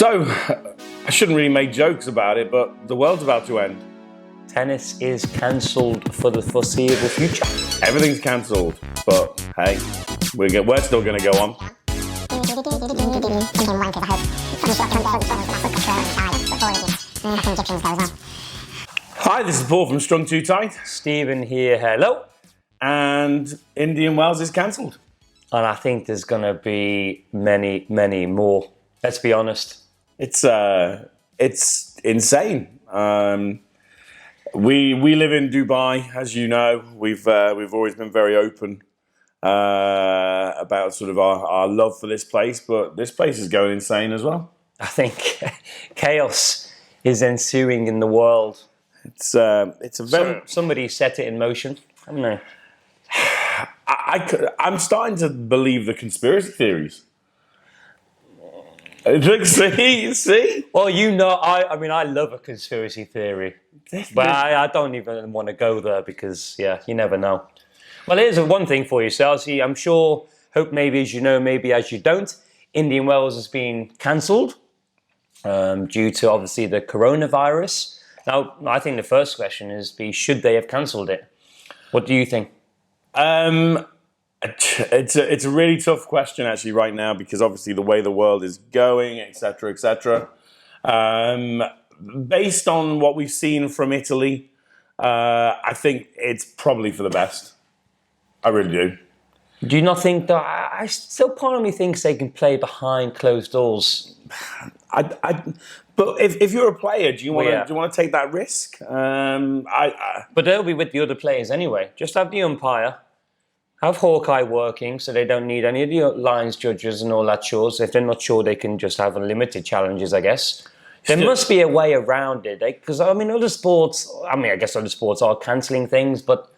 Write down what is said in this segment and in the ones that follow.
So, I shouldn't really make jokes about it, but the world's about to end. Tennis is cancelled for the foreseeable future. Everything's cancelled, but hey, we're still going to go on. Hi, this is Paul from Strung Too Tight. Stephen here, hello. And Indian Wells is cancelled. And I think there's going to be many, many more. Let's be honest. It's insane. We live in Dubai, as you know. We've always been very open about sort of our love for this place, but this place is going insane as well. I think chaos is ensuing in the world. It's a very somebody set it in motion, haven't they? I'm starting to believe the conspiracy theories. See? Well, I mean, I love a conspiracy theory, but I don't even want to go there because, you never know. Well, here's one thing for you, Chelsea. I'm sure, hope maybe as you know, maybe as you don't, Indian Wells has been cancelled due to obviously the coronavirus. Now, I think the first question is, should they have cancelled it? What do you think? It's a really tough question actually right now because obviously the way the world is going, etc., etc. Based on what we've seen from Italy, I think it's probably for the best. I really do. Do you not think that? I still part of me thinks they can play behind closed doors. But if you're a player, do you want to take that risk? But they'll be with the other players anyway. Just have the umpire. Have Hawkeye working so they don't need any of the lines judges and all that chores. If they're not sure, they can just have unlimited challenges, I guess. There must be a way around it. Because, I mean, other sports, I guess other sports are cancelling things, but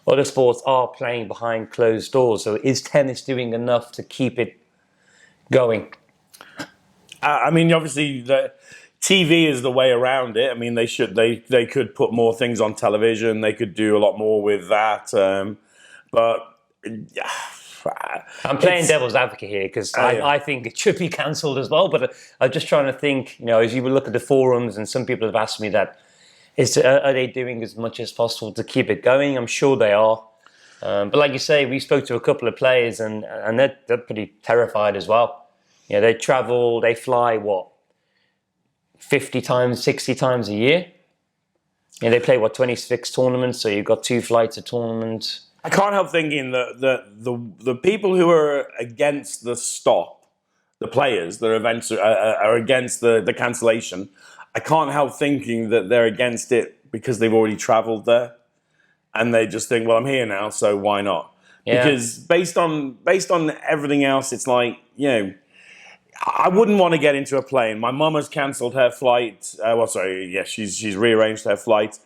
other sports are playing behind closed doors. So is tennis doing enough to keep it going? Obviously, the TV is the way around it. I mean, they could put more things on television. They could do a lot more with that. But I'm playing devil's advocate here because I think it should be cancelled as well. But I'm just trying to think, as you look at the forums, and some people have asked me that, are they doing as much as possible to keep it going? I'm sure they are. But like you say, we spoke to a couple of players and they're pretty terrified as well. They travel, they fly, 50 times, 60 times a year? They play, 26 tournaments, so you've got 2 flights a tournament. I can't help thinking that the people who are against the stop, the players, the events are against the cancellation. I can't help thinking that they're against it because they've already travelled there, and they just think, well, I'm here now, so why not? Yeah. Because based on everything else, it's like, I wouldn't want to get into a plane. My mum has cancelled her flight. She's rearranged her flight.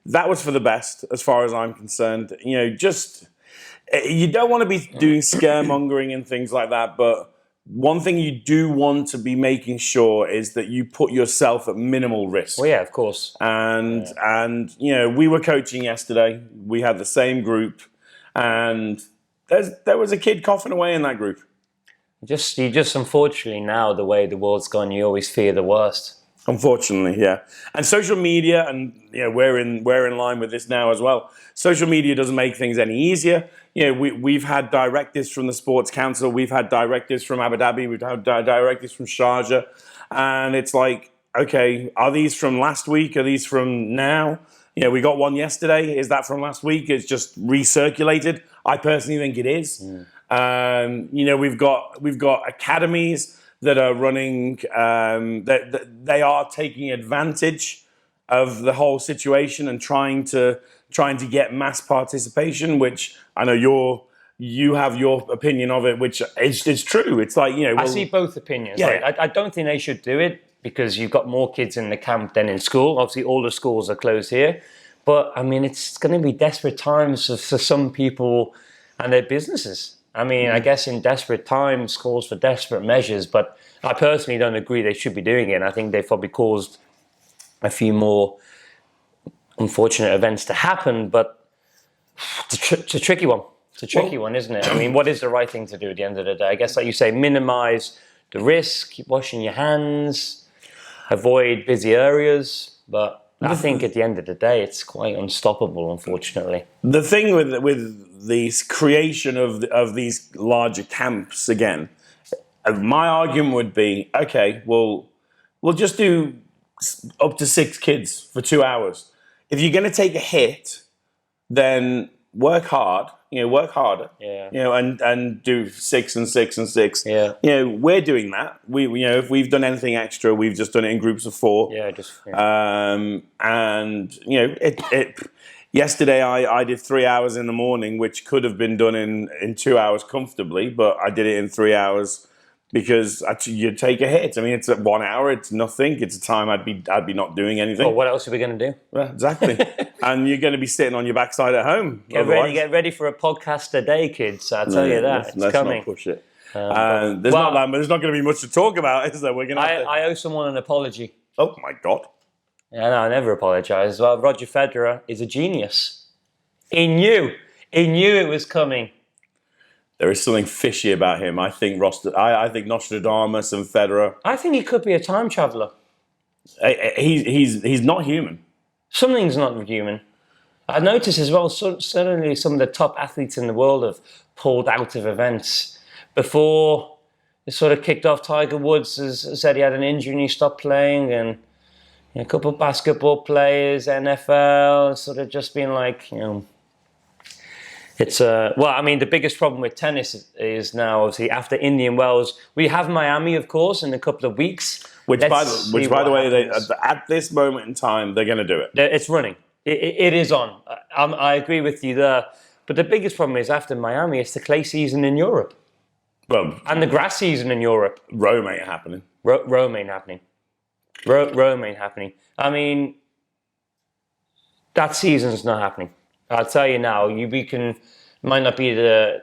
That was for the best, as far as I'm concerned. You don't want to be doing scaremongering and things like that, but one thing you do want to be making sure is that you put yourself at minimal risk. Well, yeah, of course. And we were coaching yesterday. We had the same group, and there was a kid coughing away in that group. You just unfortunately now, the way the world's gone, you always fear the worst. Unfortunately, yeah. And social media, and we're in line with this now as well. Social media doesn't make things any easier. We've had directives from the Sports Council, we've had directives from Abu Dhabi, we've had directives from Sharjah, and it's like, okay, are these from last week? Are these from now? We got one yesterday. Is that from last week? It's just recirculated. I personally think it is. We've got academies that are running, they are taking advantage of the whole situation and trying to get mass participation, which I know you have your opinion of it, which is true. It's like, I see both opinions. Yeah. Like, I don't think they should do it because you've got more kids in the camp than in school. Obviously, all the schools are closed here. But, it's going to be desperate times for some people and their businesses. I guess in desperate times calls for desperate measures, but I personally don't agree they should be doing it. I think they've probably caused a few more unfortunate events to happen, but it's a tricky one. It's a tricky one, isn't it? What is the right thing to do at the end of the day? I guess, like you say, minimize the risk, keep washing your hands. avoid busy areas. But I think at the end of the day, it's quite unstoppable, unfortunately. The thing with the creation of these larger camps again, my argument would be, okay, well, we'll just do up to 6 kids for 2 hours. If you're going to take a hit, then work hard. Work harder. Yeah. And do 6 and 6 and 6. Yeah. We're doing that. If we've done anything extra, we've just done it in groups of 4. Yeah. Yesterday I did 3 hours in the morning, which could have been done in 2 hours comfortably, but I did it in 3 hours because you take a hit. I mean, it's at 1 hour. It's nothing. It's a time I'd be not doing anything. Well, what else are we going to do? Well, exactly. And you're going to be sitting on your backside at home. Get ready for a podcast a day, kids. I'll tell you that. It's coming. Not push it. There's not going to be much to talk about, is there? I owe someone an apology. Oh, my God. Yeah, no, I never apologise. Well, Roger Federer is a genius. He knew it was coming. There is something fishy about him. I think Nostradamus and Federer. I think he could be a time traveller. He's not human. Something's not human. I noticed as well, certainly some of the top athletes in the world have pulled out of events. Before it sort of kicked off, Tiger Woods has said he had an injury and he stopped playing, and a couple of basketball players, NFL, sort of just been like, it's the biggest problem with tennis is now, obviously, after Indian Wells, we have Miami, of course, in a couple of weeks. Which, by the way, at this moment in time, they're going to do it. It's running. It is on. I agree with you there. But the biggest problem is after Miami, it's the clay season in Europe. Well, and the grass season in Europe. Rome ain't happening. Rome ain't happening. Rome ain't happening. I mean, that season's not happening. I'll tell you now. Might not be the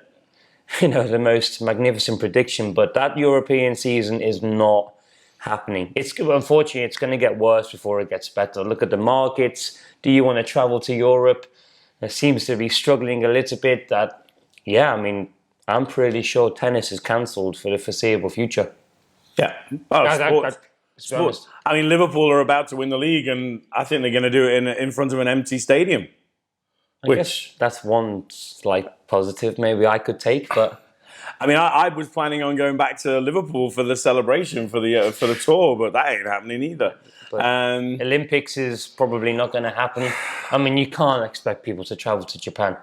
most magnificent prediction, but that European season is not happening. Unfortunately, it's going to get worse before it gets better. Look at the markets. Do you want to travel to Europe? It seems to be struggling a little bit. I'm pretty sure tennis is cancelled for the foreseeable future. Yeah. Sports. I mean, Liverpool are about to win the league, and I think they're going to do it in front of an empty stadium. I guess that's one slight positive maybe I could take, but I mean, I was planning on going back to Liverpool for the celebration for the tour, but that ain't happening either. Olympics is probably not going to happen. I mean, you can't expect people to travel to Japan.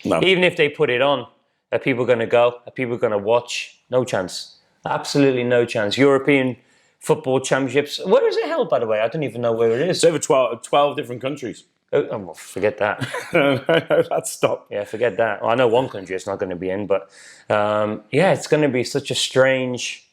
No. Even if they put it on, are people going to go? Are people going to watch? No chance. Absolutely no chance. European football championships. Where is it held, by the way? I don't even know where it is. It's over 12 different countries. Oh, well, forget that. That's stop. Yeah, forget that. Well, I know one country it's not going to be in, but it's going to be such a strange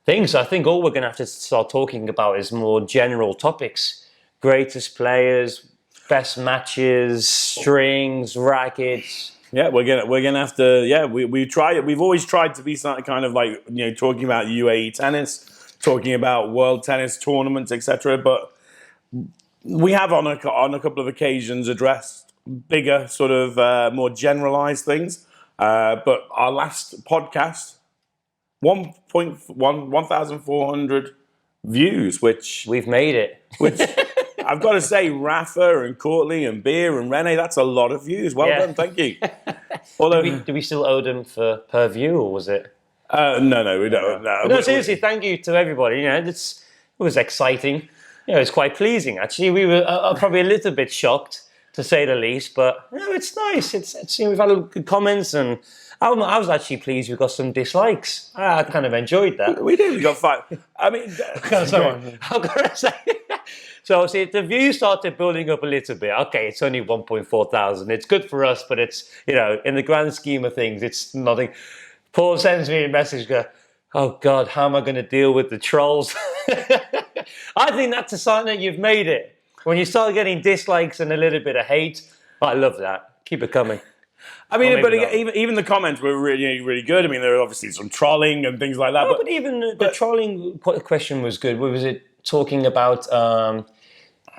thing. So I think all we're going to have to start talking about is more general topics. Greatest players, best matches, strings, rackets. Yeah, we're gonna have to. Yeah, we try it. We've always tried to be something kind of like talking about UAE tennis, talking about world tennis tournaments, etc. But we have on a couple of occasions addressed bigger, sort of more generalized things. But our last podcast, 1,400 views, which we've made it. Which I've got to say, Rafa and Courtney and Beer and Rene, that's a lot of views. Well done, thank you. Although, do we still owe them per view, or was it? No, we don't. No, seriously, thank you to everybody. It was exciting. It was quite pleasing, actually. We were probably a little bit shocked, to say the least, but it's nice. We've had good comments, and I was actually pleased we got some dislikes. I kind of enjoyed that. We did. We got 5. I mean, how can I say? So, see, the views started building up a little bit. Okay, it's only 1.4 thousand. It's good for us, but it's, in the grand scheme of things, it's nothing. Paul sends me a message, oh God, how am I going to deal with the trolls? I think that's a sign that you've made it. When you start getting dislikes and a little bit of hate, I love that. Keep it coming. I mean, but even the comments were really, really good. I mean, there were obviously some trolling and things like that. Oh, but even the trolling question was good. What was it talking about?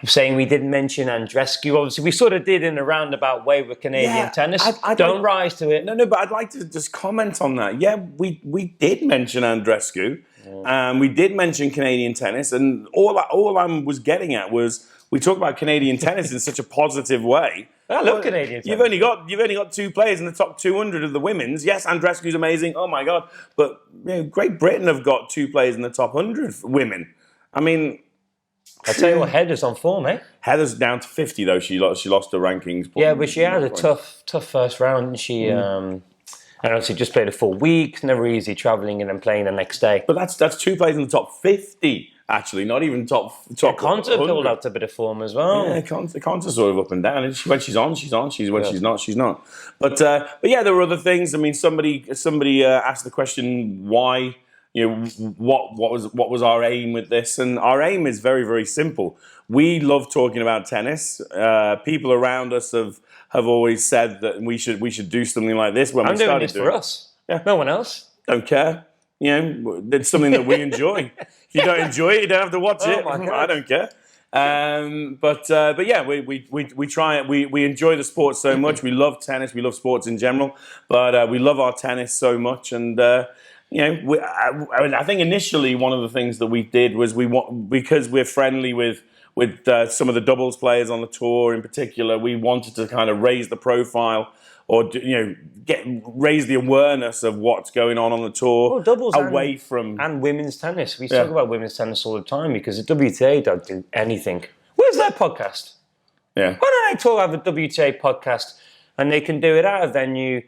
Saying we didn't mention Andreescu. Obviously, we sort of did in a roundabout way with Canadian tennis. Don't rise to it. No, but I'd like to just comment on that. Yeah, we did mention Andreescu. We did mention Canadian tennis, and all I was getting at was we talk about Canadian tennis in such a positive way. I love Canadian tennis. You've only got 2 players in the top 200 of the women's. Yes, Andreescu's amazing. Oh my God! But Great Britain have got 2 players in the top 100 for women. I mean, I tell you what, Heather's on form, eh? Heather's down to 50 though. She lost the rankings. Yeah, but she had a tough first round. She and obviously just played a full week. Never easy travelling and then playing the next day. But that's 2 players in the top 50. Actually, not even top. Konta pulled out a bit of form as well. Yeah, Konta's sort of up and down. When she's on, she's on. When she's not, she's not. But yeah, there were other things. I mean, somebody asked the question why. What was our aim with this? And our aim is very, very simple. We love talking about tennis. People around us have always said that we should do something like this. When I'm we doing started this for us. Yeah, no one else. Don't care. It's something that we enjoy. If you don't enjoy it, you don't have to watch it. I don't care. But yeah, we try it. We enjoy the sport so much. We love tennis. We love sports in general. But we love our tennis so much. And I think initially one of the things that we did was because we're friendly with some of the doubles players on the tour in particular. We wanted to kind of raise the profile, or raise the awareness of what's going on the tour. Well, doubles away from and women's tennis. We talk about women's tennis all the time because the WTA don't do anything. Where's their podcast? Yeah. Why don't they talk about the WTA podcast and they can do it at a venue?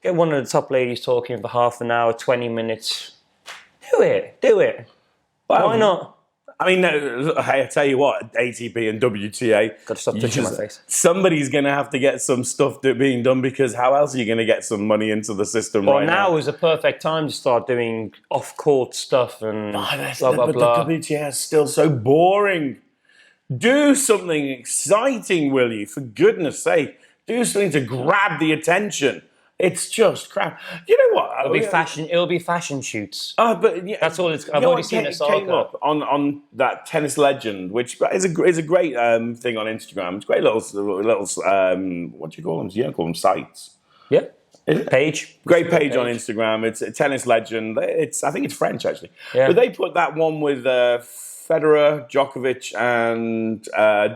Get one of the top ladies talking for half an hour, 20 minutes. Do it. Well, why not? I mean, I tell you what, ATP and WTA. Got to stop touching my face. Somebody's going to have to get some stuff being done, because how else are you going to get some money into the system right now? Now is a perfect time to start doing off-court stuff and blah, blah, blah. The WTA is still so boring. Do something exciting, will you? For goodness sake. Do something to grab the attention. It's just crap. You know what? It'll be fashion shoots. But yeah, that's all. I've already seen this came up on that Tennis Legend, which is a great thing on Instagram. It's great little what do you call them? You don't call them sites. Yeah. Page. Great page on Instagram. It's a Tennis Legend. I think it's French actually. Yeah. But they put that one with Federer, Djokovic, and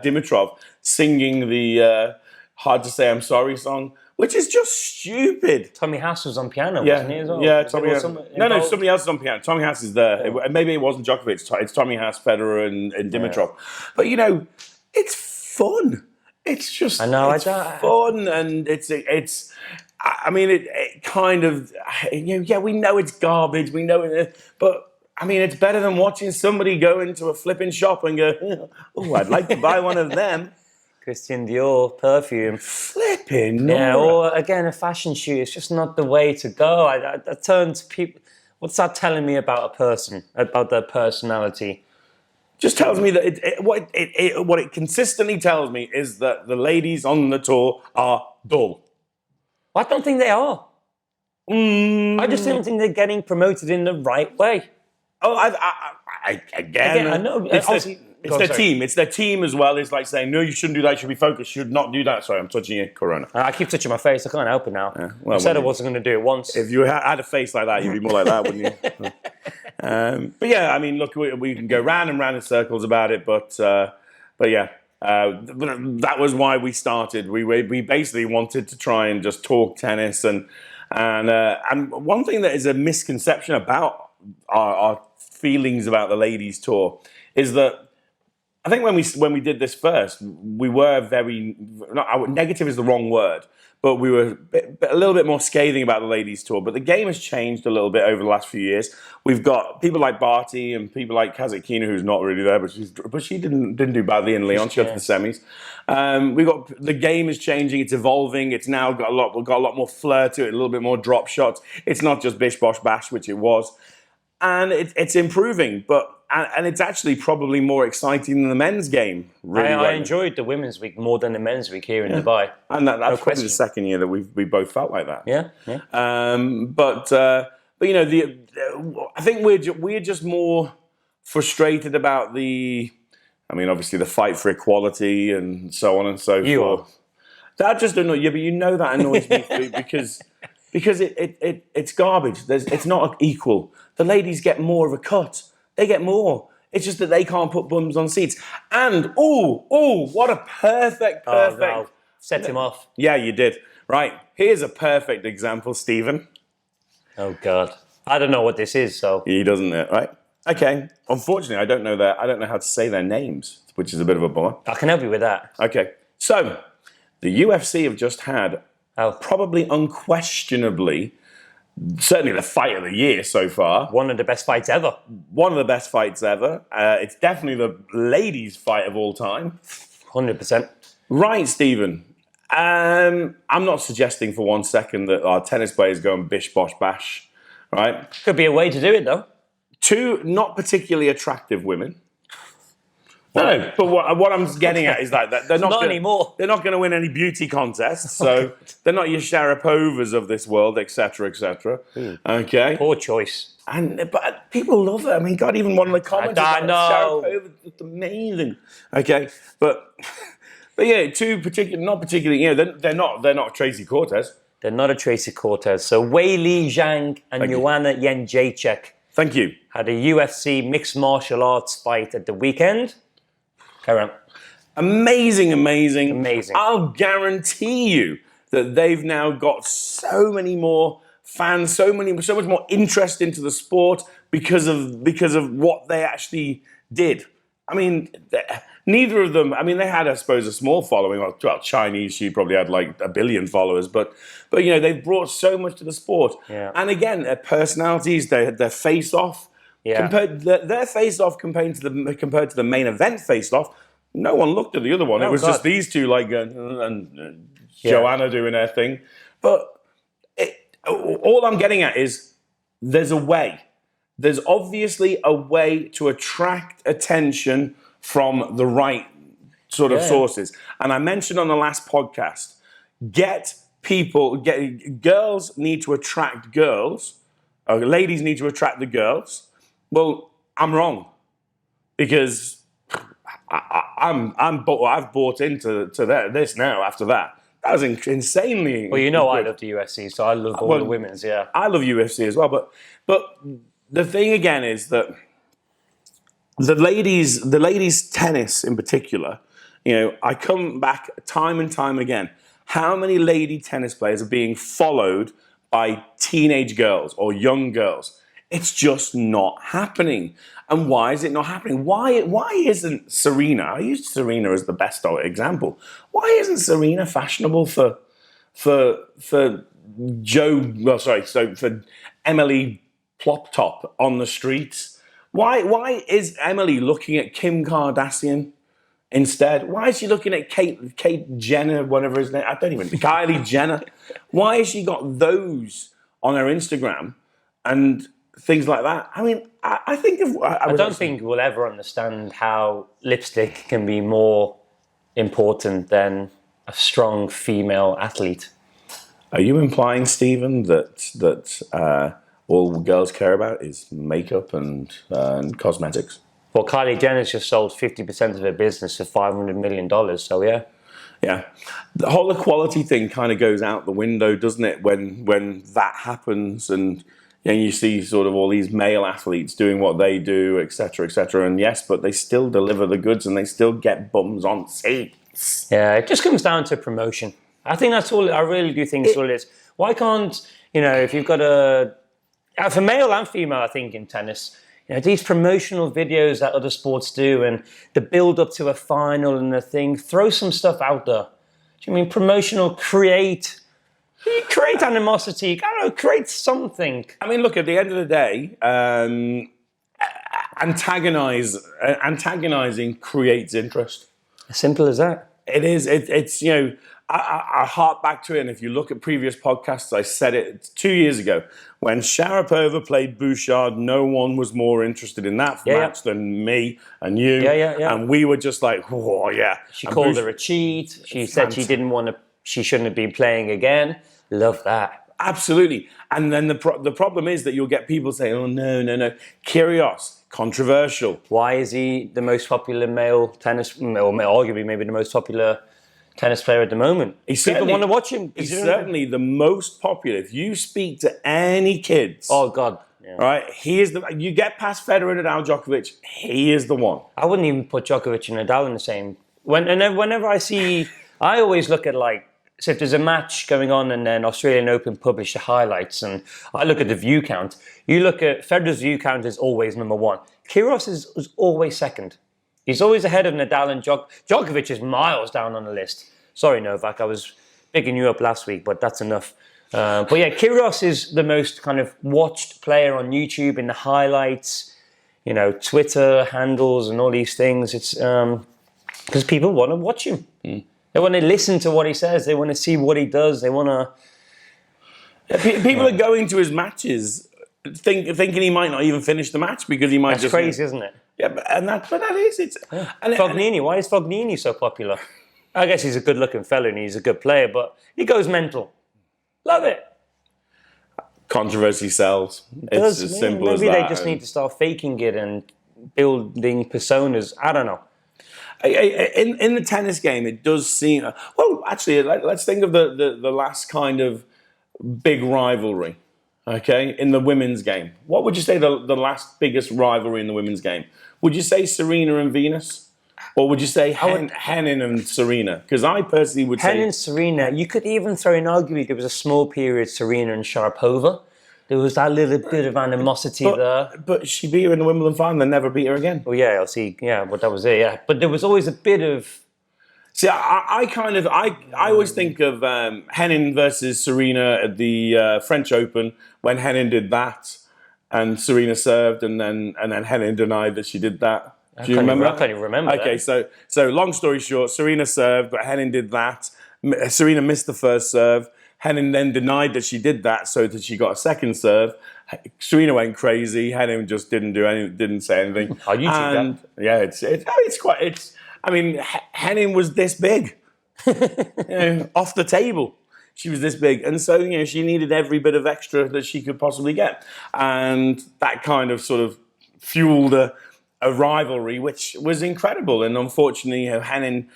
Dimitrov singing the "Hard to Say I'm Sorry" song. Which is just stupid. Tommy Haas was on piano, wasn't he, as well? Yeah, Tommy Haas. No, somebody else is on piano. Tommy Haas is there. Yeah. Maybe it wasn't Djokovic. It's Tommy Haas, Federer, and Dimitrov. Yeah. But, it's fun. It's just fun. And it's. I mean, it kind of, we know it's garbage. We know it. But, I mean, it's better than watching somebody go into a flipping shop and go, oh, I'd like to buy one of them. Christian Dior perfume. Flipping. Yeah, or again, a fashion shoot. It's just not the way to go. I turn to people. What's that telling me about a person, about their personality? Just tells me that what it consistently tells me is that the ladies on the tour are dull. I don't think they are. I just don't think they're getting promoted in the right way. Oh, again, I know. It's their team. It's their team as well. It's like saying, no, you shouldn't do that. You should be focused. You should not do that. Sorry, I'm touching you. Corona. I keep touching my face. I can't help it now. Yeah, I said I wasn't going to do it once. If you had a face like that, you'd be more like that, wouldn't you? But yeah, I mean, look, we can go round and round in circles about it. But yeah, that was why we started. We basically wanted to try and just talk tennis. And one thing that is a misconception about our feelings about the ladies' tour is that I think when we did this first, we were negative is the wrong word, but we were a little bit more scathing about the ladies' tour. But the game has changed a little bit over the last few years. We've got people like Barty and people like Kazakina, who's not really there, but she didn't do badly in Lyon. She got to the semis. We've got the game is changing. It's evolving. It's now got a lot more flair to it, a little bit more drop shots. It's not just bish bosh bash, which it was, and it's improving, but. And it's actually probably more exciting than the men's game. Really, I enjoyed the women's week more than the men's week here in Dubai. And that's probably the second year that we both felt like that. Yeah. But I think we're just more frustrated about obviously the fight for equality and so on and so forth. You are. That just annoys you, but that annoys me because because it's garbage. It's not equal. The ladies get more of a cut. They get more. It's just that they can't put bums on seats. And, what a perfect. Oh, no. Set him off. Yeah, you did. Right. Here's a perfect example, Stephen. Oh, God. I don't know what this is, so. He doesn't know, right? Okay. Unfortunately, I don't know how to say their names, which is a bit of a bummer. I can help you with that. Okay. So, the UFC have just had probably unquestionably, certainly the fight of the year so far. One of the best fights ever. One of the best fights ever. It's definitely the ladies' fight of all time. 100%. Right, Stephen. I'm not suggesting for 1 second that our tennis players go and bish, bosh, bash, right? Could be a way to do it, though. 2 not particularly attractive women. No, but what I'm getting at is that they're not anymore. They're not going to win any beauty contests, so they're not your Sharapovas of this world, etc., etc. Okay, poor choice. But people love it. I mean, God, even one of the comments. I know. Sharapova, it's amazing. Okay, but yeah, 2 not particularly. They're not Tracy Cortez. They're not a Tracy Cortez. So Wei Li Zhang and Joanna Jędrzejczyk. Thank you. Had a UFC mixed martial arts fight at the weekend. Carry on. Amazing. Amazing. I'll guarantee you that they've now got so many more fans, so much more interest into the sport because of what they actually did. I mean, neither of them. I mean, they had, I suppose, a small following. Well, Chinese, she probably had like 1 billion followers, but they've brought so much to the sport. Yeah. And again, their personalities, their face-off. Yeah. Their face-off compared to the main event face-off, no one looked at the other one. It was just these two, and Joanna doing their thing. But all I'm getting at is there's a way. There's obviously a way to attract attention from the right sort of sources. And I mentioned on the last podcast, girls need to attract girls, or ladies need to attract the girls. Well, I'm wrong because I've bought into this now. After that was insanely. Well, I love the UFC, so I love all the women's. Yeah, I love UFC as well. But the thing again is that the ladies tennis in particular. I come back time and time again. How many lady tennis players are being followed by teenage girls or young girls? It's just not happening. And why is it not happening? Why isn't Serena? I used Serena as the best example. Why isn't Serena fashionable for Emily Plop Top on the streets? Why is Emily looking at Kim Kardashian instead? Why is she looking at Kate Jenner, whatever his name? Kylie Jenner. Why has she got those on her Instagram and things like that? I mean, I don't think we'll ever understand how lipstick can be more important than a strong female athlete. Are you implying, Stephen, that all girls care about is makeup and cosmetics? Well, Kylie Jenner's just sold 50% of her business for $500 million, so yeah. Yeah. The whole equality thing kind of goes out the window, doesn't it, when that happens and you see sort of all these male athletes doing what they do, et cetera, and yes, but they still deliver the goods and they still get bums on seats. Yeah, it just comes down to promotion. I think that's all. I really do think that's all it is. Why can't, if you've got for male and female, I think in tennis, these promotional videos that other sports do and the build up to a final and the thing, throw some stuff out there. Do you mean promotional, create animosity? I don't know, create something. I mean, look, at the end of the day, antagonizing creates interest. As simple as that. It is. It's I hark back to it, and if you look at previous podcasts, I said it 2 years ago. When Sharapova played Bouchard, no one was more interested in that match than me and you. Yeah. And we were just like, oh, yeah. She called her a cheat. She said she shouldn't have been playing again. Love that. Absolutely. And then the problem is that you'll get people saying, oh, no. Kyrgios, controversial. Why is he the most popular male tennis, or arguably maybe the most popular tennis player at the moment. People want to watch him. He's certainly the most popular. If you speak to any kids, oh God, yeah. Right, he is you get past Federer and Nadal, Djokovic, he is the one. I wouldn't even put Djokovic and Nadal in the same. Whenever I see, I always look at so if there's a match going on and then Australian Open publish the highlights, and I look at the view count. You look at Federer's view count is always number one. Kyrgios is always second. He's always ahead of Nadal and Djokovic is miles down on the list. Sorry, Novak, I was picking you up last week, but that's enough. But yeah, Kyrgios is the most kind of watched player on YouTube in the highlights, Twitter handles and all these things. It's because people want to watch him. Mm. They want to listen to what he says. They want to see what he does. They want to... People are going to his matches thinking he might not even finish the match because he might That's crazy, isn't it? Yeah, but that is... It's, yeah. Fognini, why is Fognini so popular? I guess he's a good-looking fella and he's a good player, but he goes mental. Love it. Controversy sells. It's as simple as that. Maybe they just need to start faking it and building personas. I don't know. In the tennis game, it does seem... Well, actually, let's think of the last kind of big rivalry, okay, in the women's game. What would you say the last biggest rivalry in the women's game? Would you say Serena and Venus? Or would you say Henin and Serena? Because I personally would say... Henin and Serena. You could even throw in arguably there was a small period Serena and Sharapova. There was that little bit of animosity there. But she beat her in the Wimbledon final and never beat her again. Well, yeah, I'll see. Yeah, but that was it, yeah. But there was always a bit of... See, I always think of Henin versus Serena at the French Open when Henin did that and Serena served and then Henin denied that she did that. Do you remember? I can't even remember. Okay, so long story short, Serena served, but Henin did that. Serena missed the first serve. Henin then denied that she did that, so that she got a second serve. Serena went crazy. Henin just didn't say anything. Oh, you and that? Yeah, Henin was this big, off the table. She was this big, and so she needed every bit of extra that she could possibly get, and that kind of sort of fueled a rivalry, which was incredible. And unfortunately, Henin,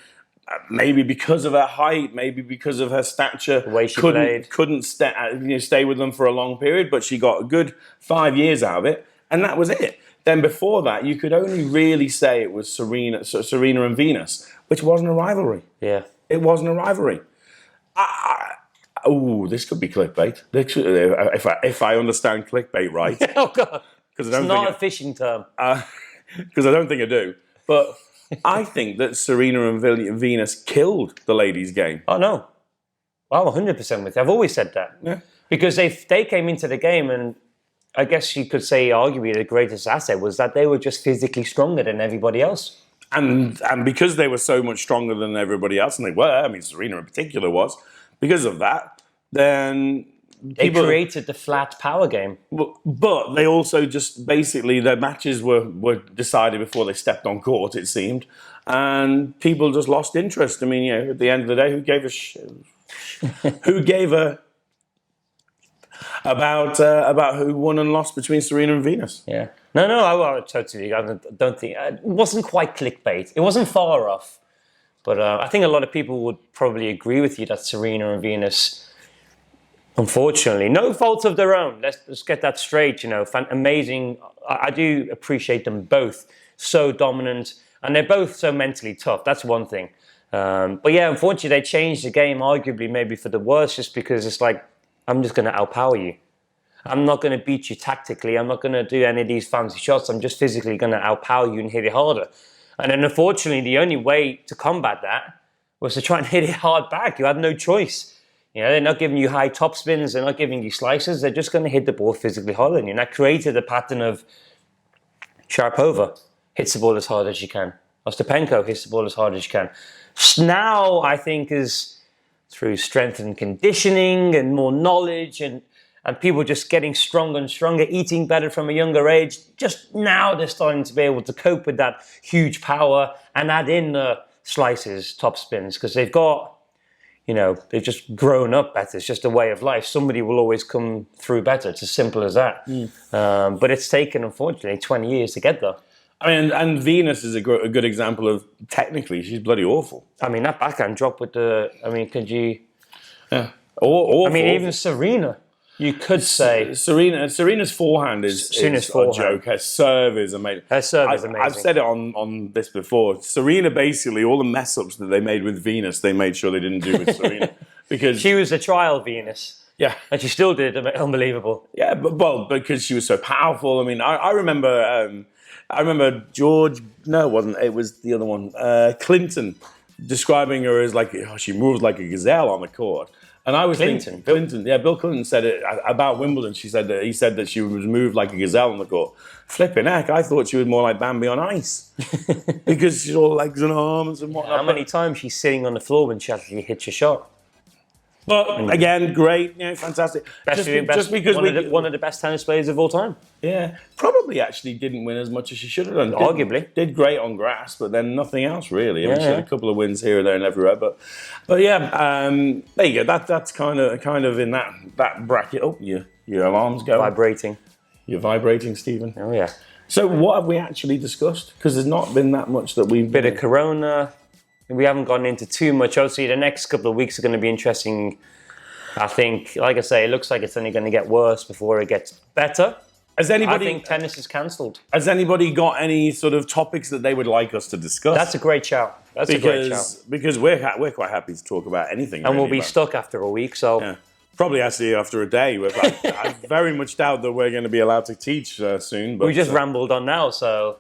maybe because of her height, maybe because of her stature, the way she couldn't stay with them for a long period, but she got a good 5 years out of it, and that was it. Then before that, you could only really say it was Serena and Venus, which wasn't a rivalry. Yeah. It wasn't a rivalry. This could be clickbait. If I understand clickbait right. Oh, God. It's not a fishing term. Because I don't think I do. But I think that Serena and Venus killed the ladies' game. Oh, no. I'm 100% with you. I've always said that. Yeah. Because they came into the game, and I guess you could say arguably the greatest asset was that they were just physically stronger than everybody else. And because they were so much stronger than everybody else, and they were, Serena in particular was, because of that, then... They created the flat power game. But they also just basically, their matches were decided before they stepped on court, it seemed. And people just lost interest. At the end of the day, who gave a shit? Who gave a... About who won and lost between Serena and Venus? Yeah. No, I totally. I don't think... It wasn't quite clickbait. It wasn't far off. But I think a lot of people would probably agree with you that Serena and Venus... Unfortunately, no fault of their own. Let's get that straight. Amazing. I do appreciate them both. So dominant, and they're both so mentally tough. That's one thing. But yeah, unfortunately, they changed the game, arguably maybe for the worse, just because it's like, I'm just going to outpower you. I'm not going to beat you tactically. I'm not going to do any of these fancy shots. I'm just physically going to outpower you and hit it harder. And then unfortunately, the only way to combat that was to try and hit it hard back. You had no choice. They're not giving you high top spins. They're not giving you slices. They're just going to hit the ball physically harder than you. And that created a pattern of Sharapova hits the ball as hard as she can. Ostapenko hits the ball as hard as she can. Now, I think, is through strength and conditioning and more knowledge and people just getting stronger and stronger, eating better from a younger age. Just now they're starting to be able to cope with that huge power and add in the slices, top spins, because they've got... they've just grown up better. It's just a way of life. Somebody will always come through better. It's as simple as that. But it's taken, unfortunately, 20 years to get there. I mean, and Venus is a good example of technically she's bloody awful. I mean, that backhand drop with could you? Yeah. Awful. I mean, even Serena, you could say. Serena's forehand is a joke. Her serve is amazing. I've said it on this before. Serena, basically, all the mess ups that they made with Venus, they made sure they didn't do with Serena. Because she was a trial Venus. Yeah. And she still did unbelievable. Yeah, but because she was so powerful. I mean, I remember George, no, it wasn't. It was the other one, Clinton, describing her as like, she moves like a gazelle on the court. And I was thinking, Bill Clinton said it about Wimbledon. He said that she was moved like a gazelle on the court. Flipping heck, I thought she was more like Bambi on ice because she's all legs and arms and whatnot. How many times she's sitting on the floor when she actually hits a shot? But again, great, fantastic. Just because one of the best tennis players of all time. Yeah, probably actually didn't win as much as she should have done. Arguably, did great on grass, but then nothing else really. I mean, she had a couple of wins here, there, and everywhere. But yeah, there you go. That's kind of in that bracket. Oh, your alarm's going. Vibrating. You're vibrating, Stephen. Oh yeah. So what have we actually discussed? Because there's not been that much that we've. Bit of Corona. We haven't gone into too much. Obviously, the next couple of weeks are going to be interesting. I think, like I say, it looks like it's only going to get worse before it gets better. I think tennis is cancelled. Has anybody got any sort of topics that they would like us to discuss? That's a great shout. Because we're quite happy to talk about anything. And we'll be stuck after a week, so... Yeah. Probably actually after a day. I very much doubt that we're going to be allowed to teach soon. But we just rambled on now, so...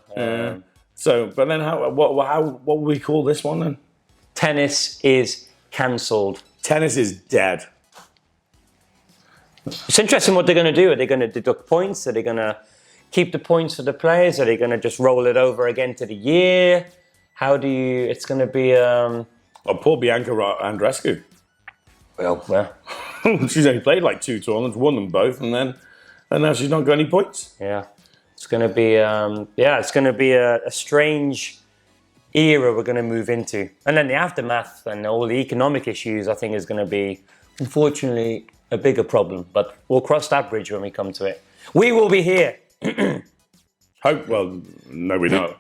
But then what will we call this one then? Tennis is cancelled. Tennis is dead. It's interesting what they're going to do. Are they going to deduct points? Are they going to keep the points for the players? Are they going to just roll it over again to the year? It's going to be... poor Bianca Andreescu. Well. She's only played like 2 tournaments, won them both, and now she's not got any points. Yeah. It's going to be, it's going to be a strange era we're going to move into. And then the aftermath and all the economic issues, I think, is going to be, unfortunately, a bigger problem. But we'll cross that bridge when we come to it. We will be here. Well, no, we're not.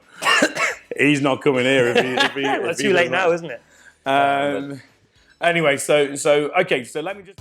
He's not coming here if he It's too late now, isn't it? Anyway, so let me just...